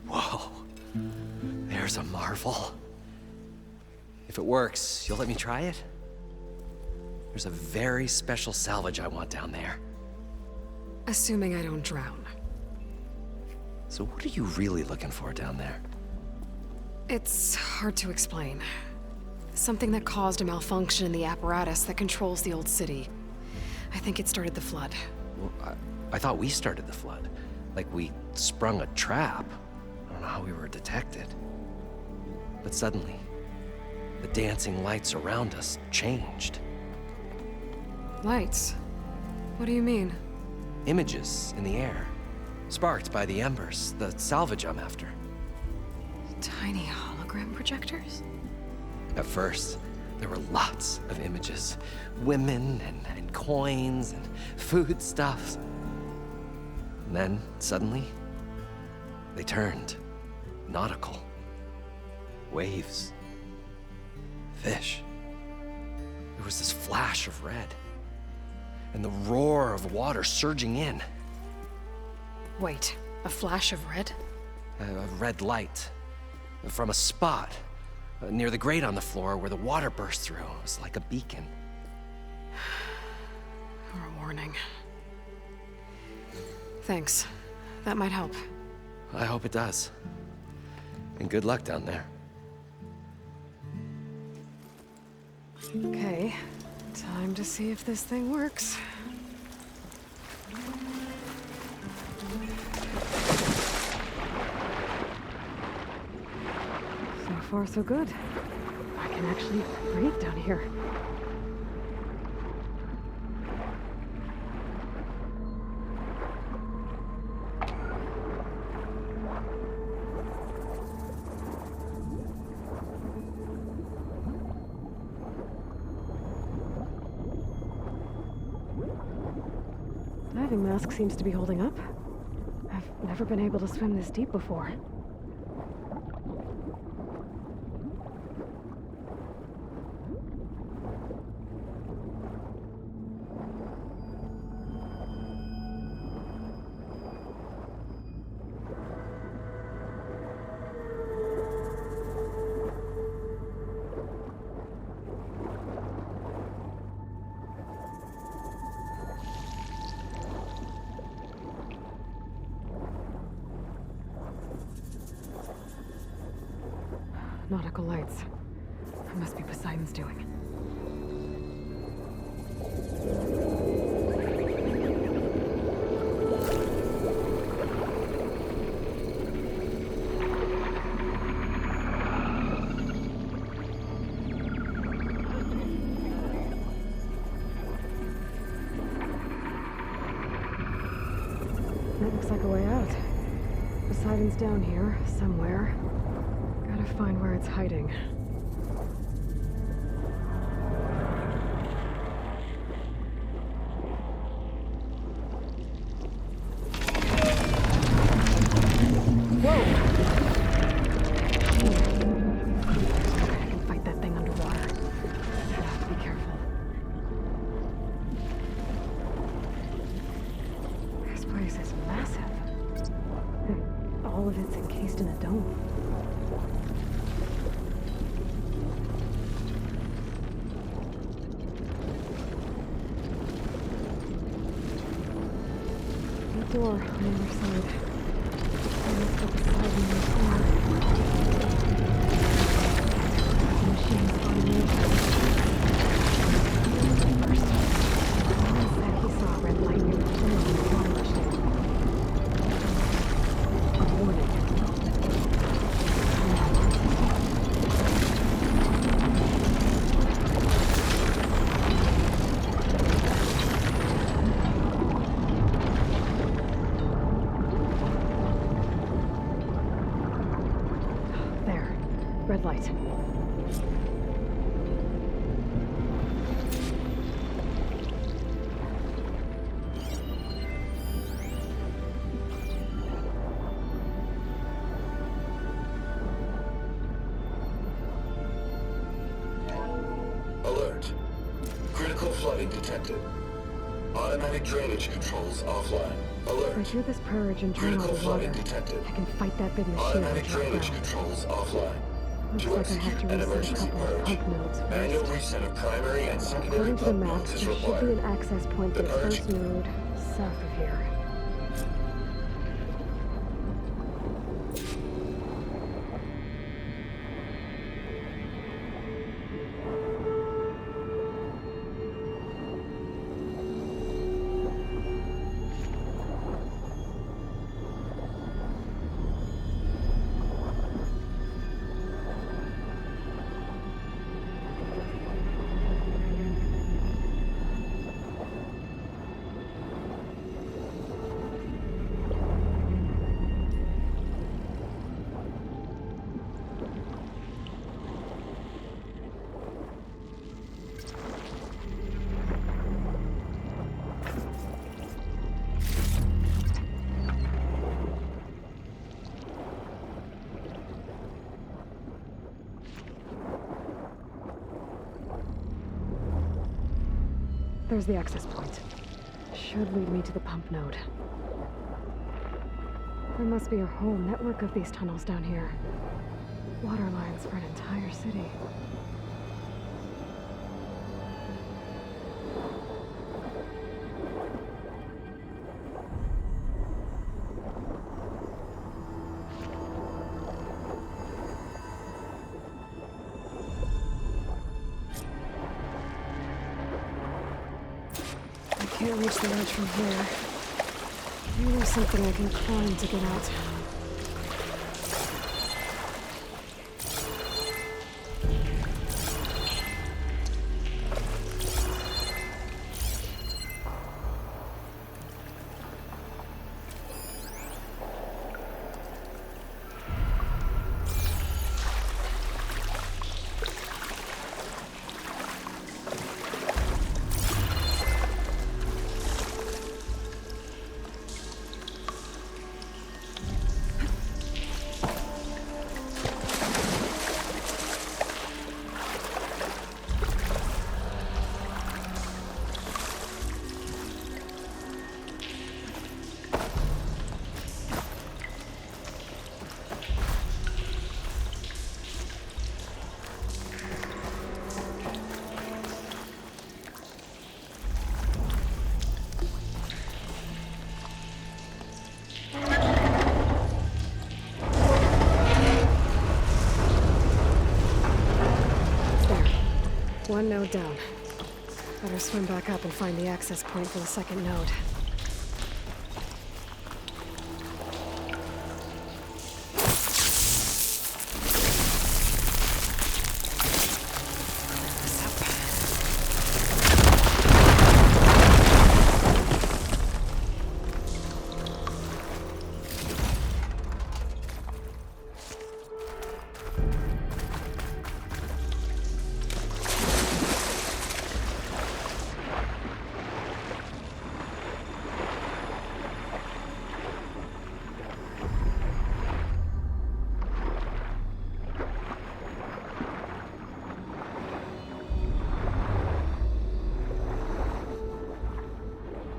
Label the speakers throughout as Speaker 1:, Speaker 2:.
Speaker 1: Whoa. There's a marvel. If it works, you'll let me try it? There's a very special salvage I want down there.
Speaker 2: Assuming I don't drown.
Speaker 1: So what are you really looking for down there?
Speaker 2: It's hard to explain. Something that caused a malfunction in the apparatus that controls the old city. I think it started the flood.
Speaker 1: Well, I thought we started the flood. Like we sprung a trap. I don't know how we were detected. But suddenly, the dancing lights around us changed.
Speaker 2: Lights? What do you mean?
Speaker 1: Images in the air, sparked by the embers, the salvage I'm after.
Speaker 2: Tiny hologram projectors?
Speaker 1: At first, there were lots of images. Women and coins and foodstuffs. And then, suddenly, they turned nautical. Waves. Fish. There was this flash of red. And the roar of water surging in.
Speaker 2: Wait, a flash of red?
Speaker 1: A red light. From a spot near the grate on the floor where the water burst through. It was like a beacon.
Speaker 2: Or a warning. Thanks. That might help.
Speaker 1: I hope it does. And good luck down there.
Speaker 2: Okay, time to see if this thing works. So far, so good. I can actually breathe down here. Diving mask seems to be holding up. I've never been able to swim this deep before. Nautical lights. That must be Poseidon's doing. That looks like a way out. Poseidon's down here, somewhere. Gotta find where it's hiding. I can fight that thing underwater. I have to be careful. This place is massive. And all of it's encased in a dome. Door on the other side. And it's got the side in the corner. The machine's on the First, someone said he saw a red light near the tunnel when the water rushed in. A warning. Red light.
Speaker 3: Alert. Critical flooding detected. Automatic drainage controls offline. Alert.
Speaker 2: If I hear this purge and drain all
Speaker 3: Critical
Speaker 2: the water,
Speaker 3: flooding detected.
Speaker 2: I can fight that big machine
Speaker 3: Automatic
Speaker 2: and drop
Speaker 3: drainage
Speaker 2: down.
Speaker 3: controls offline.
Speaker 2: Looks
Speaker 3: To
Speaker 2: like I have
Speaker 3: execute
Speaker 2: to
Speaker 3: an
Speaker 2: reset a
Speaker 3: emergency
Speaker 2: couple of
Speaker 3: purge,
Speaker 2: pump nodes
Speaker 3: manual
Speaker 2: first.
Speaker 3: reset of primary and secondary
Speaker 2: According to the
Speaker 3: pump
Speaker 2: map,
Speaker 3: nodes
Speaker 2: there
Speaker 3: is
Speaker 2: should be an
Speaker 3: required.
Speaker 2: access point to
Speaker 3: The
Speaker 2: the
Speaker 3: purge-
Speaker 2: first node south of here. There's the access point. Should lead me to the pump node. There must be a whole network of these tunnels down here. Water lines for an entire city. I can't reach the edge from here. Maybe there's something I can climb to get out. One node down. Better swim back up and find the access point for the second node.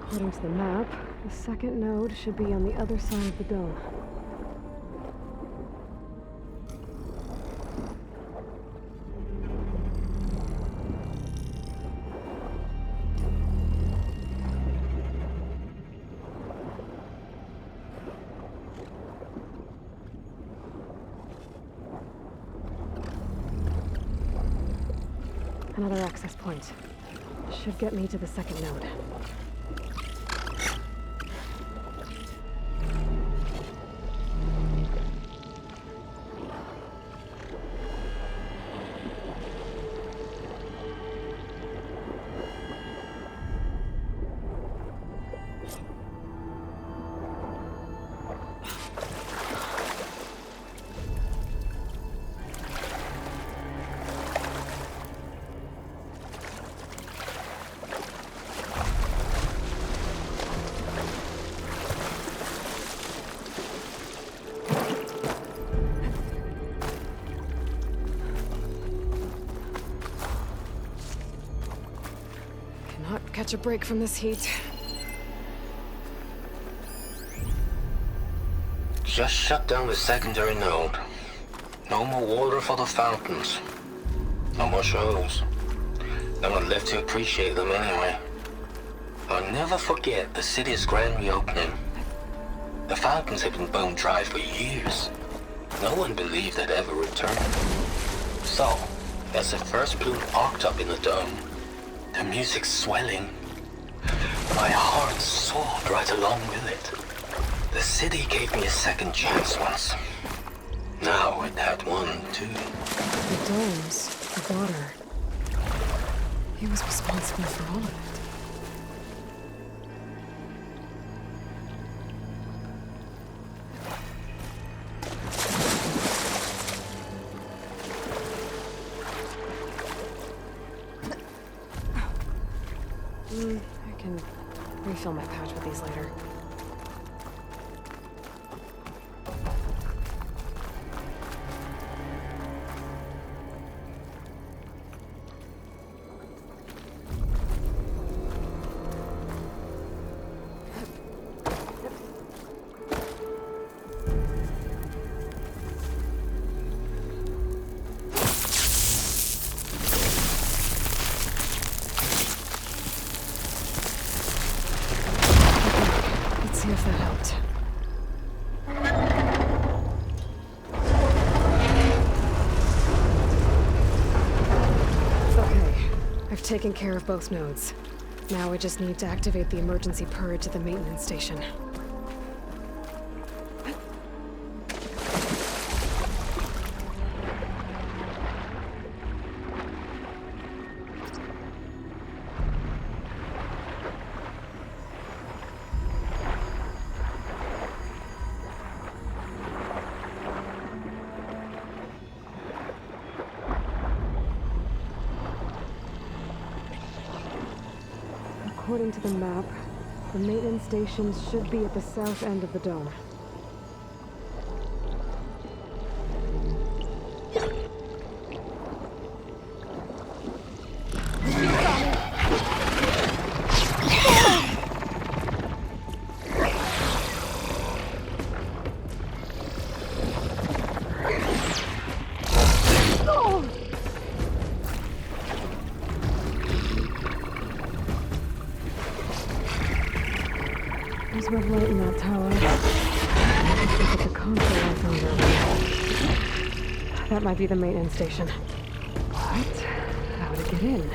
Speaker 2: According to the map, the second node should be on the other side of the dome. Another access point. Should get me to the second node. not catch a break from this heat.
Speaker 4: Just shut down the secondary node. No more water for the fountains. No more shows. No one left to appreciate them anyway. I'll never forget the city's grand reopening. The fountains had been bone dry for years. No one believed they'd ever return. So, as the first bloom arced up in the dome, the music swelling, my heart soared right along with it. The city gave me a second chance once. Now it had one, too.
Speaker 2: The domes, the water. He was responsible for all of it. I can refill my pouch with these later. See if that helped. Okay, I've taken care of both nodes. Now I just need to activate the emergency purge at the maintenance station. According to the map, the maintenance stations should be at the south end of the dome. There's red light in that tower. Look at the console I found earlier. That might be the maintenance station. But how to get in?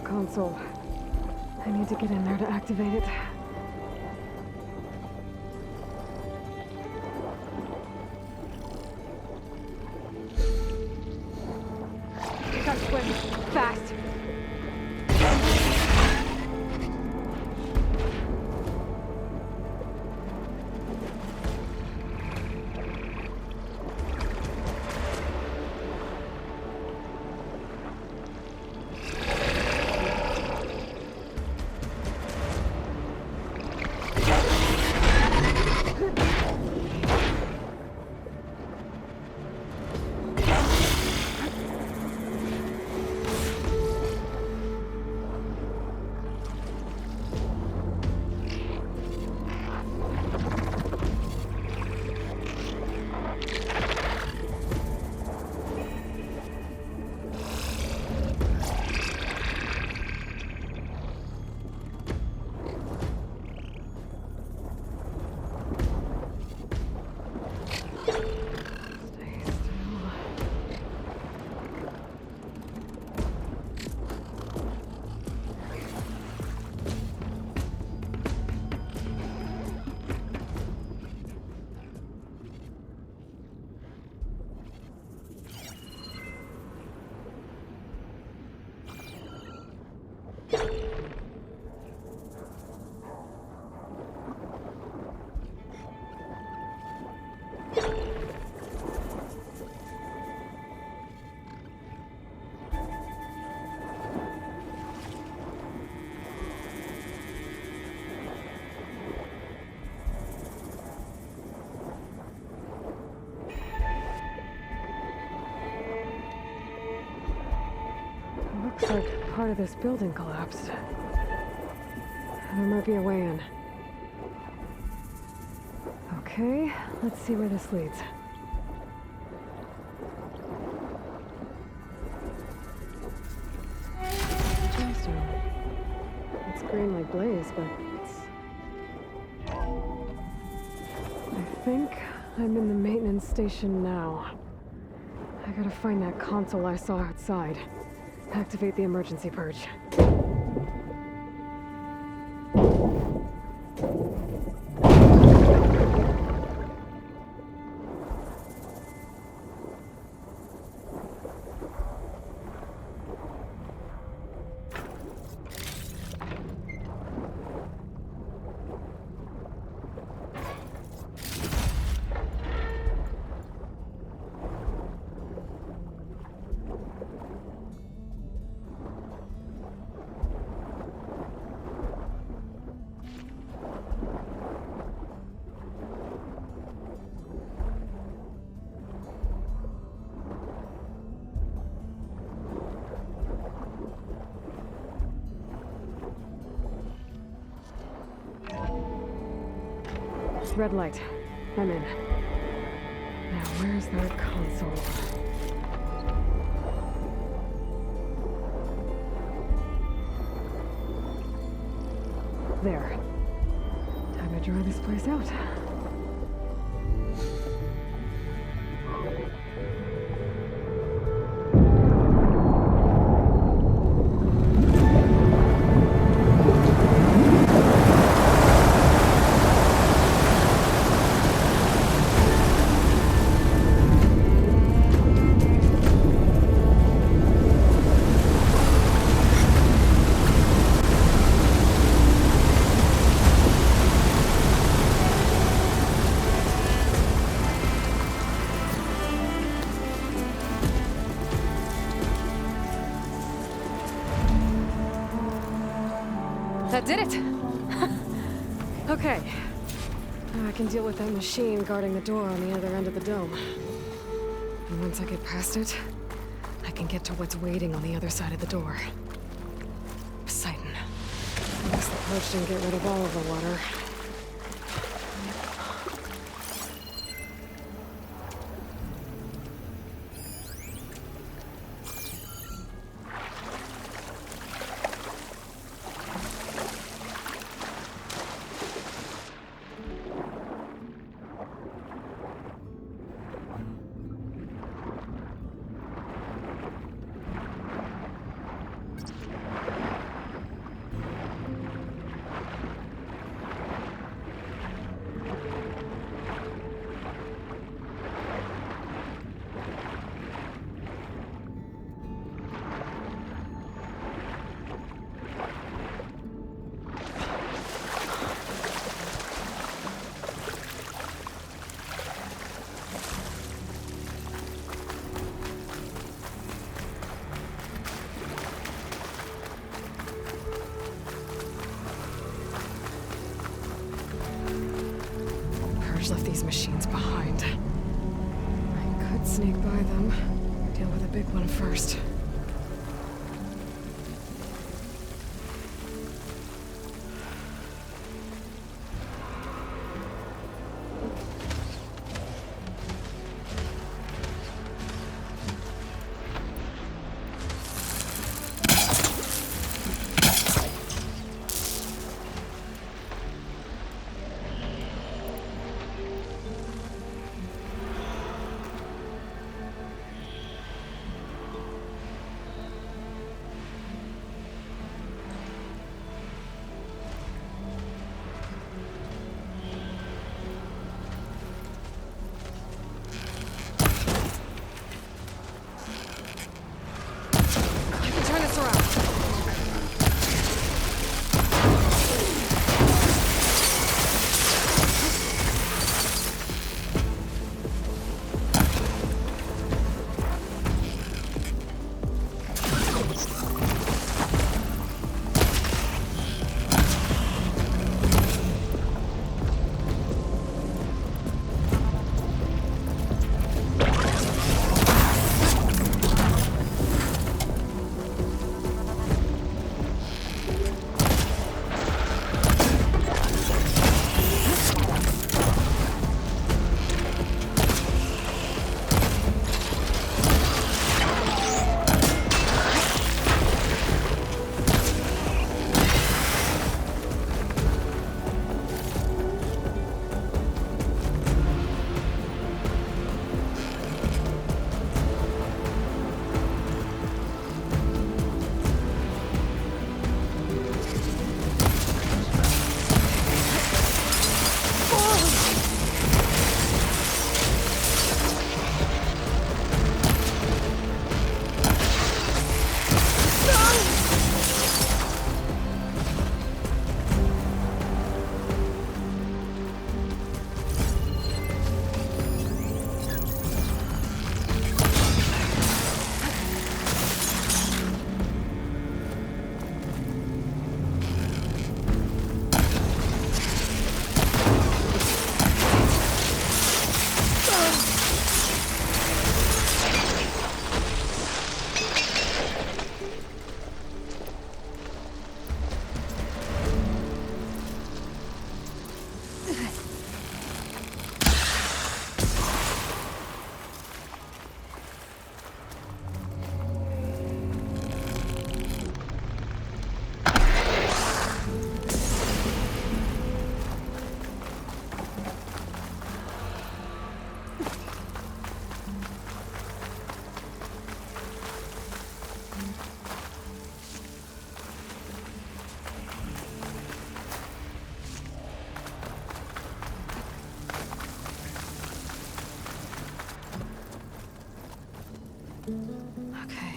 Speaker 2: console. I need to get in there to activate it. Gotta swim. Fast. Looks like part of this building collapsed. There might be a way in. Okay, let's see where this leads. Gemstone. It's green like blaze, but it's... I think I'm in the maintenance station now. I gotta find that console I saw outside. Activate the emergency purge. Red light. I'm in. Now, where's that console? There. Time to dry this place out. That did it! Okay. Now I can deal with that machine guarding the door on the other end of the dome. And once I get past it, I can get to what's waiting on the other side of the door. Poseidon. I guess the purge didn't get rid of all of the water. Whoever's left these machines behind. I could sneak by them. Deal with the big one first. Turn this around. Okay.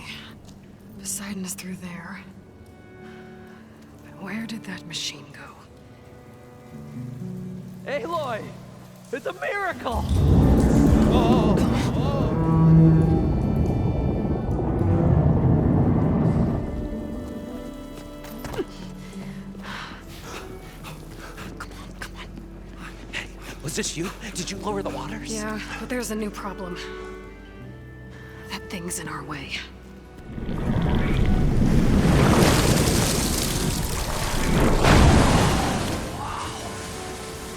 Speaker 2: Poseidon is through there. But where did that machine go?
Speaker 5: Aloy! It's a miracle!
Speaker 1: Was this you? Did you lower the waters?
Speaker 2: Yeah, but there's a new problem. That thing's in our way.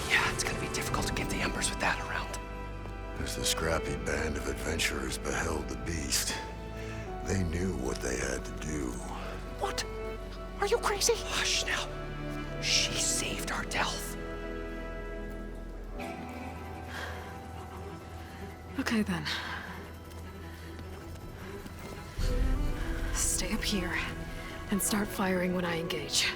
Speaker 1: Yeah, it's gonna be difficult to get the Embers with that around.
Speaker 6: As the scrappy band of adventurers beheld the beast, they knew what they had to do.
Speaker 1: What? Are you crazy? Hush now. She saved our Delph.
Speaker 2: Okay then. Stay up here and start firing when I engage.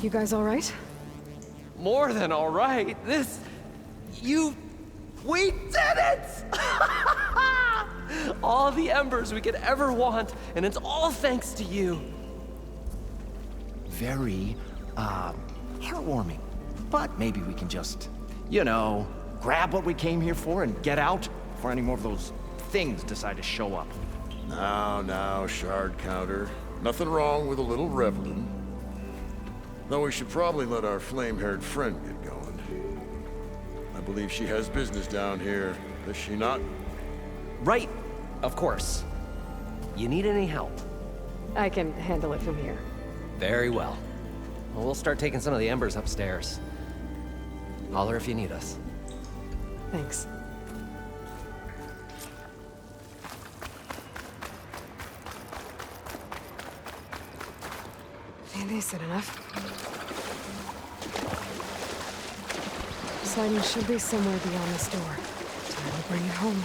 Speaker 2: You guys all right?
Speaker 1: More than all right. We did it! All the embers we could ever want, and it's all thanks to you.
Speaker 7: Very, heartwarming. But maybe we can just, you know, grab what we came here for and get out before any more of those things decide to show up.
Speaker 6: Now, Shard Counter. Nothing wrong with a little reveling. Though we should probably let our flame-haired friend get going. I believe she has business down here, does she not?
Speaker 1: Right, of course. You need any help?
Speaker 2: I can handle it from here.
Speaker 1: Very well. Well, we'll start taking some of the embers upstairs. Holler if you need us.
Speaker 2: Thanks. Ain't decent enough. Poseidon should be somewhere beyond this door. Time to bring it home.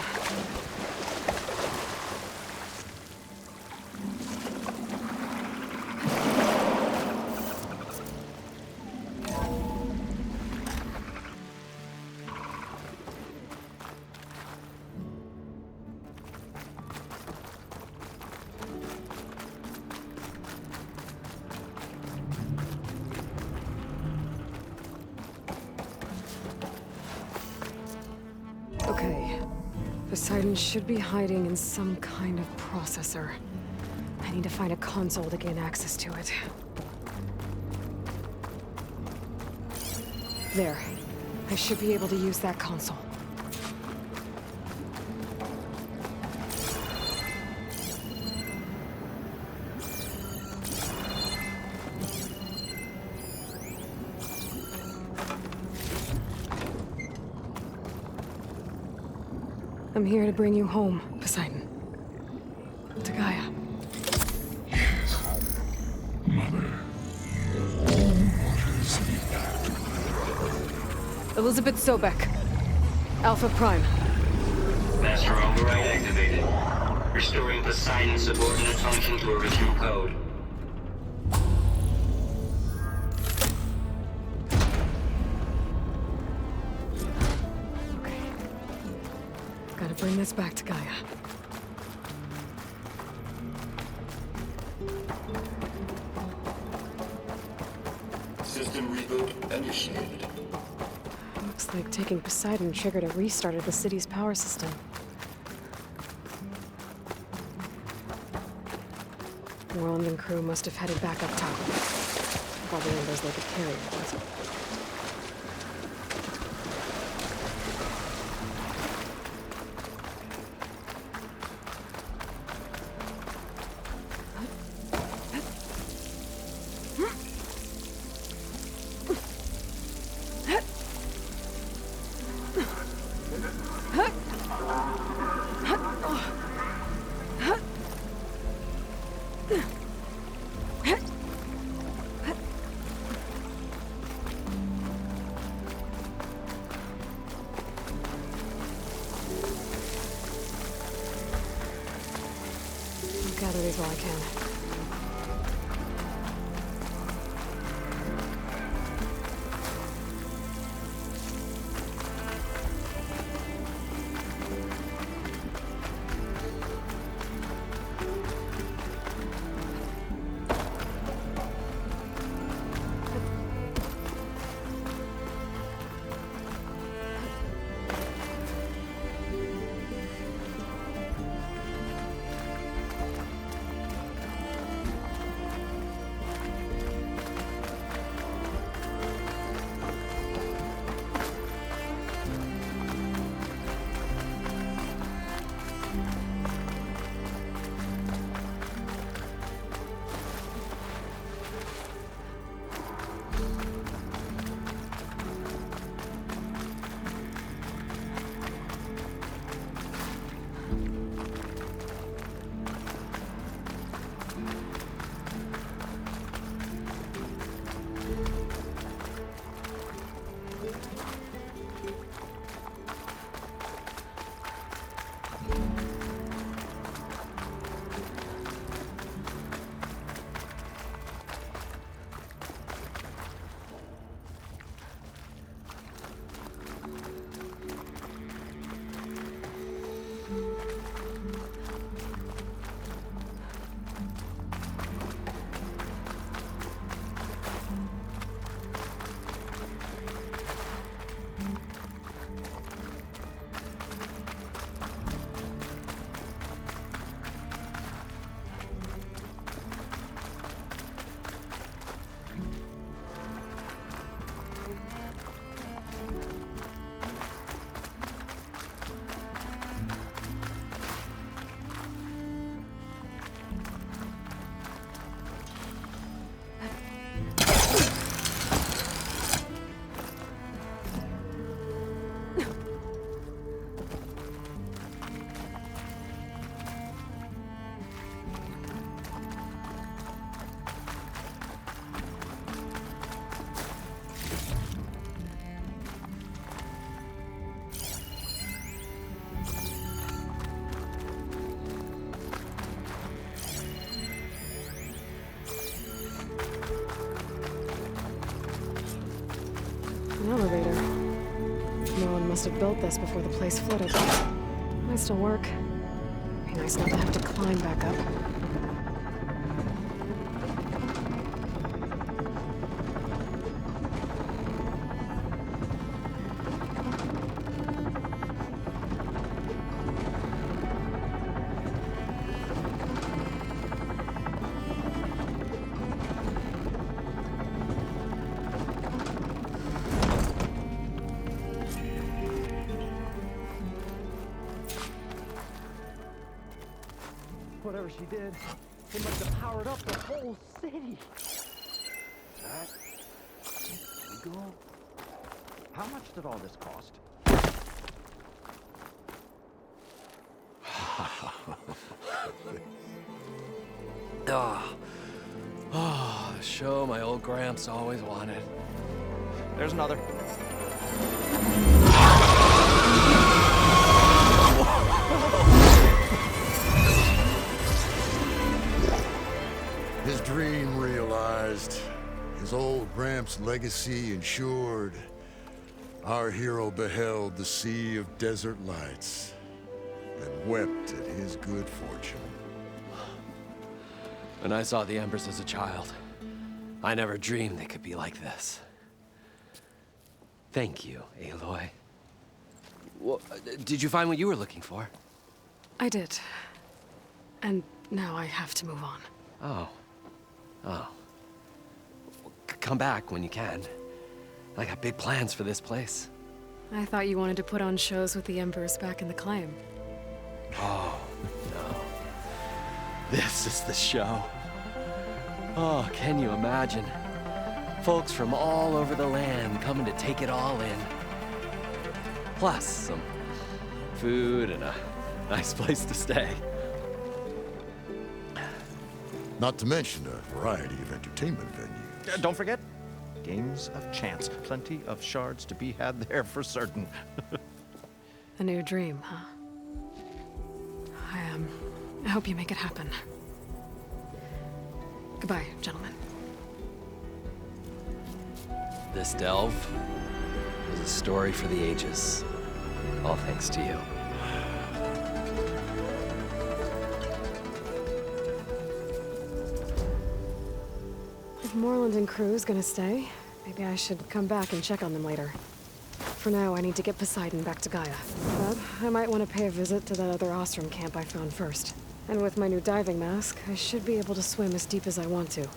Speaker 2: Okay. Poseidon should be hiding in some kind of processor. I need to find a console to gain access to it. There. I should be able to use that console. I'm here to bring you home, Poseidon. To Gaia. Elizabeth Sobek. Alpha Prime.
Speaker 4: Master override activated. Restoring Poseidon's subordinate function to original code.
Speaker 2: Okay. Gotta bring this back to Gaia.
Speaker 3: System reboot initiated.
Speaker 2: Looks like taking Poseidon triggered a restart of the city's power system. Roland and crew must have headed back up top. Probably embers they could carry with us. I'll gather these while I can. An elevator. No one must have built this before the place flooded. Might still work. Be nice not to have to climb back up.
Speaker 5: Whatever she did, it must have powered up the whole city.
Speaker 7: That legal? How much did all this cost?
Speaker 1: The show my old Gramps always wanted.
Speaker 7: There's another.
Speaker 6: His dream realized. His old Gramps' legacy ensured. Our hero beheld the sea of desert lights and wept at his good fortune.
Speaker 1: When I saw the Embers as a child, I never dreamed they could be like this. Thank you, Aloy. Well, did you find what you were looking for?
Speaker 2: I did. And now I have to move on.
Speaker 1: Oh. Oh. Come back when you can. I got big plans for this place.
Speaker 2: I thought you wanted to put on shows with the Embers back in the claim.
Speaker 1: Oh, no. This is the show. Oh, can you imagine? Folks from all over the land coming to take it all in. Plus, some food and a nice place to stay.
Speaker 6: Not to mention a variety of entertainment venues.
Speaker 7: Don't forget, games of chance. Plenty of shards to be had there for certain.
Speaker 2: A new dream, huh? I hope you make it happen. Goodbye, gentlemen.
Speaker 1: This delve is a story for the ages. All thanks to you.
Speaker 2: If Moreland and crew's gonna stay, maybe I should come back and check on them later. For now, I need to get Poseidon back to Gaia. But I might want to pay a visit to that other Ostrom camp I found first. And with my new diving mask, I should be able to swim as deep as I want to.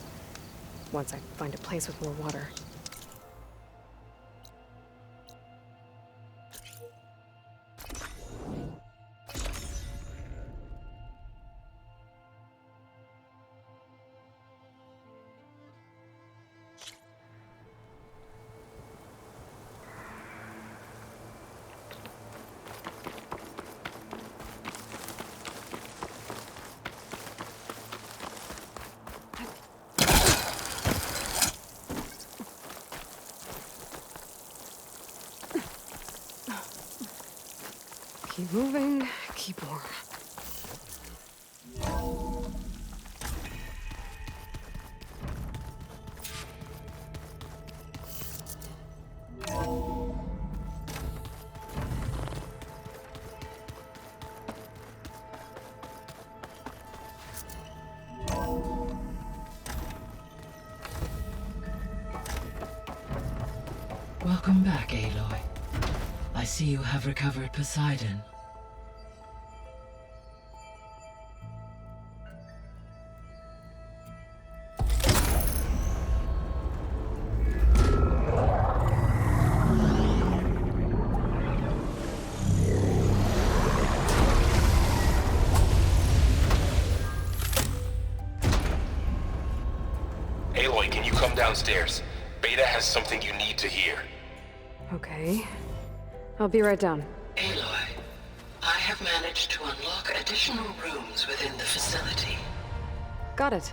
Speaker 2: Once I find a place with more water. Keep moving, keep warm.
Speaker 8: Welcome back, Aloy. I see you have recovered Poseidon.
Speaker 9: Aloy, can you come downstairs? Beta has something you need to hear.
Speaker 2: Okay. I'll be right down.
Speaker 8: Aloy, I have managed to unlock additional rooms within the facility.
Speaker 2: Got it.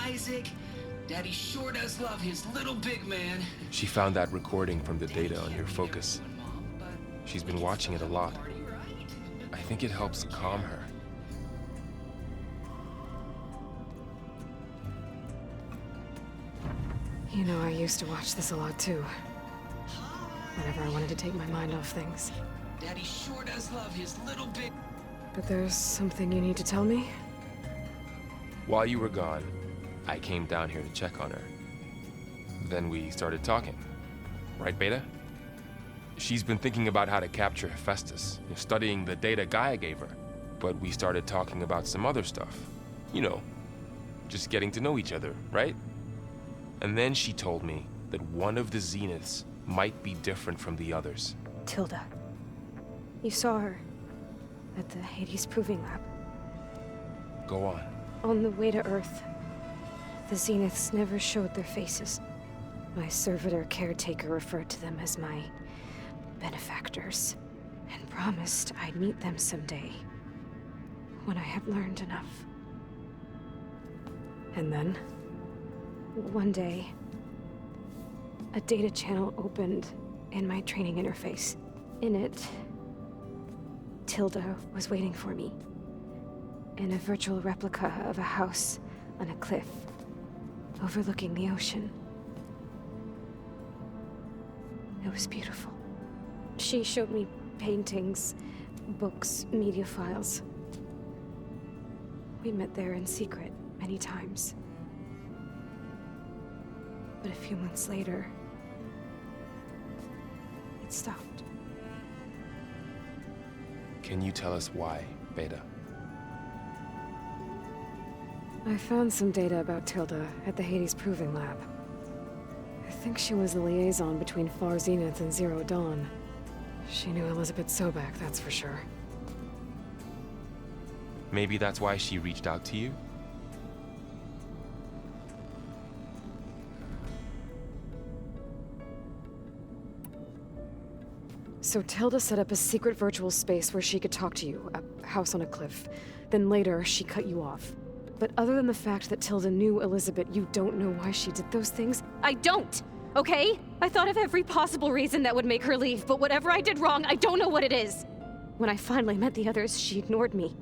Speaker 10: Isaac. Daddy sure does love his little big man.
Speaker 9: She found that recording from the data on your focus. She's been watching it a lot. I think it helps calm her.
Speaker 2: You know, I used to watch this a lot too. Whenever I wanted to take my mind off things.
Speaker 10: Daddy sure does love his little big...
Speaker 2: But there's something you need to tell me?
Speaker 9: While you were gone, I came down here to check on her. Then we started talking. Right, Beta? She's been thinking about how to capture Hephaestus, studying the data Gaia gave her. But we started talking about some other stuff. You know, just getting to know each other, right? And then she told me that one of the Zeniths might be different from the others.
Speaker 2: Tilda. You saw her at the Hades Proving Lab.
Speaker 9: Go on.
Speaker 2: On the way to Earth, the Zeniths never showed their faces. My servitor caretaker referred to them as my benefactors, and promised I'd meet them someday, when I had learned enough. And then, one day, a data channel opened in my training interface. In it, Tilda was waiting for me, in a virtual replica of a house on a cliff, overlooking the ocean. It was beautiful. She showed me paintings, books, media files. We met there in secret many times. But a few months later, it stopped.
Speaker 9: Can you tell us why, Beta?
Speaker 2: I found some data about Tilda at the Hades Proving Lab. I think she was the liaison between Far Zenith and Zero Dawn. She knew Elizabeth Sobek, that's for sure.
Speaker 9: Maybe that's why she reached out to you?
Speaker 2: So Tilda set up a secret virtual space where she could talk to you, a house on a cliff. Then later, she cut you off. But other than the fact that Tilda knew Elizabeth, you don't know why she did those things?
Speaker 11: I don't! Okay? I thought of every possible reason that would make her leave, but whatever I did wrong, I don't know what it is. When I finally met the others, she ignored me.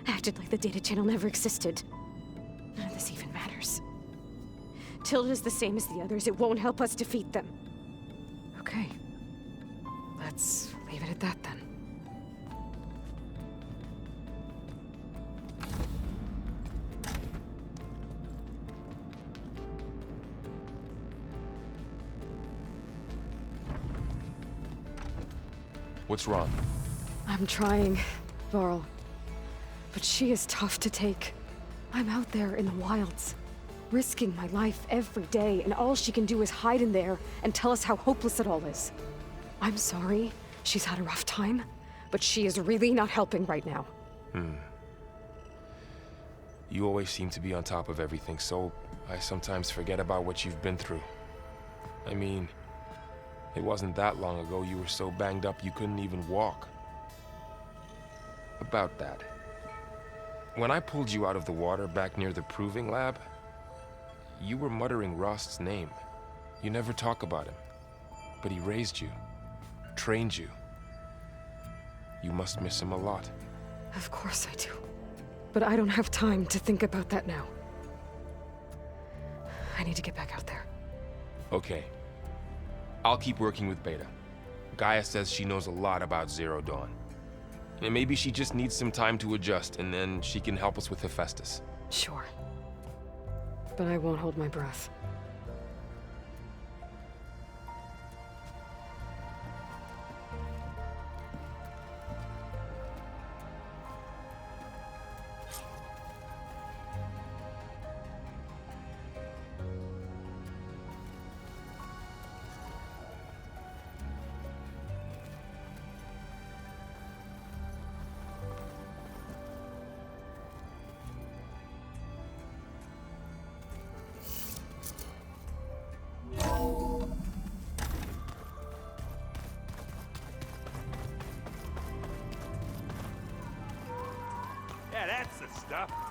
Speaker 11: Acted like the data channel never existed. None of this even matters. Tilda's the same as the others. It won't help us defeat them.
Speaker 2: Okay. Let's leave it at that then.
Speaker 9: What's wrong?
Speaker 2: I'm trying, Varl. But she is tough to take. I'm out there in the wilds, risking my life every day, and all she can do is hide in there and tell us how hopeless it all is. I'm sorry, she's had a rough time, but she is really not helping right now.
Speaker 9: You always seem to be on top of everything, so I sometimes forget about what you've been through. I mean, it wasn't that long ago you were so banged up you couldn't even walk. About that. When I pulled you out of the water back near the Proving Lab, you were muttering Rost's name. You never talk about him. But he raised you, trained you. You must miss him a lot.
Speaker 2: Of course I do. But I don't have time to think about that now. I need to get back out there.
Speaker 9: Okay. I'll keep working with Beta. Gaia says she knows a lot about Zero Dawn. And maybe she just needs some time to adjust, and then she can help us with Hephaestus.
Speaker 2: Sure. But I won't hold my breath.
Speaker 12: Yeah, that's the stuff.